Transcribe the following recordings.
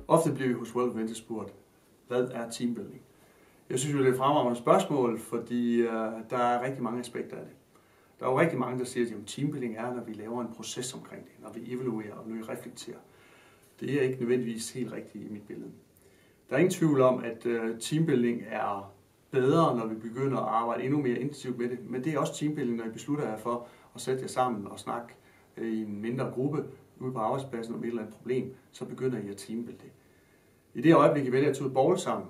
Ofte bliver vi hos World of Events spurgt, hvad er teambuilding? Jeg synes jo, det er et fremragende spørgsmål, fordi der er rigtig mange aspekter af det. Der er jo rigtig mange, der siger, at teambuilding er, når vi laver en proces omkring det, når vi evaluerer og når vi reflekterer. Det er ikke nødvendigvis helt rigtigt i mit billede. Der er ingen tvivl om, at teambuilding er bedre, når vi begynder at arbejde endnu mere intensivt med det, men det er også teambuilding, når I beslutter jer for at sætte jer sammen og snakke i en mindre gruppe ude på arbejdspladsen om et eller andet problem, så begynder I at teambuilde det. I det øjeblik, I vælger at tage ud bowl sammen,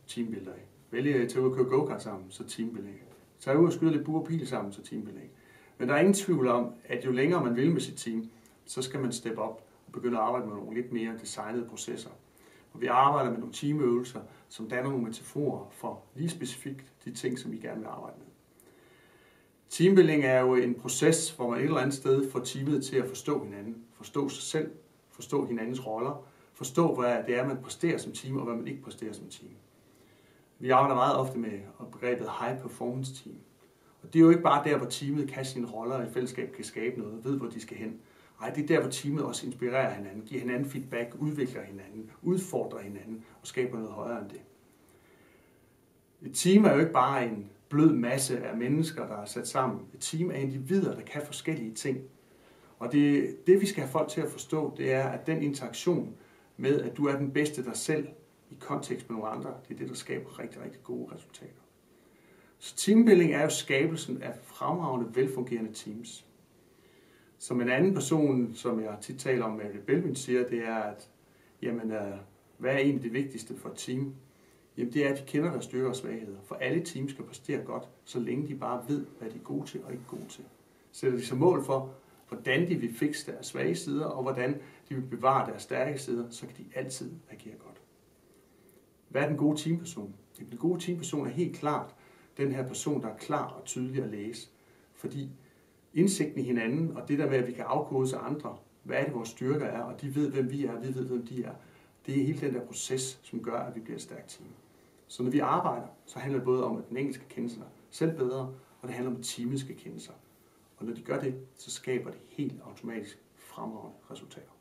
teambuilder I. Vælger at tage ud og køre go-kart sammen, så teambuilder I. Tager ud og skyder lidt bur og pil sammen, så teambuilder I. Men der er ingen tvivl om, at jo længere man vil med sit team, så skal man steppe op og begynde at arbejde med nogle lidt mere designede processer. Og vi arbejder med nogle teamøvelser, som danner nogle metaforer for lige specifikt de ting, som vi gerne vil arbejde med. Teambuilding er jo en proces, hvor man et eller andet sted får teamet til at forstå hinanden, forstå sig selv, forstå hinandens roller, forstå, hvad det er, man præsterer som team, og hvad man ikke præsterer som team. Vi arbejder meget ofte med begrebet high performance team. Og det er jo ikke bare der, hvor teamet kan sine roller, og i fællesskab kan skabe noget, ved hvor de skal hen. Nej, det er der, hvor teamet også inspirerer hinanden, giver hinanden feedback, udvikler hinanden, udfordrer hinanden og skaber noget højere end det. Et team er jo ikke bare en blød masse af mennesker, der er sat sammen. Et team er individer, der kan forskellige ting. Og det vi skal have folk til at forstå, det er, at den interaktion med, at du er den bedste dig selv i kontekst med nogle andre, det er det, der skaber rigtig, rigtig gode resultater. Så teambuilding er jo skabelsen af fremragende, velfungerende teams. Som en anden person, som jeg tit taler om, Mary Belvin siger, det er, at hvad er egentlig det vigtigste for et team? Jamen, det er, at de kender deres styrker og svagheder. For alle teams skal præstere godt, så længe de bare ved, hvad de er gode til og ikke gode til. Sætter de sig mål for, hvordan de vil fikse deres svage sider, og hvordan de vil bevare deres stærke sider, så kan de altid agere godt. Hvad er den gode teamperson? Jamen, den gode teamperson er helt klart den her person, der er klar og tydelig at læse. Fordi indsigten i hinanden, og det der med, at vi kan afkode til andre, hvad er det, vores styrker er, og de ved, hvem vi er, og vi ved, hvem de er. Det er hele den der proces, som gør, at vi bliver et stærkt team. Så når vi arbejder, så handler det både om, at den enkelte skal kende sig selv bedre, og det handler om, at teamet skal kende sig. Og når de gør det, så skaber det helt automatisk fremragende resultater.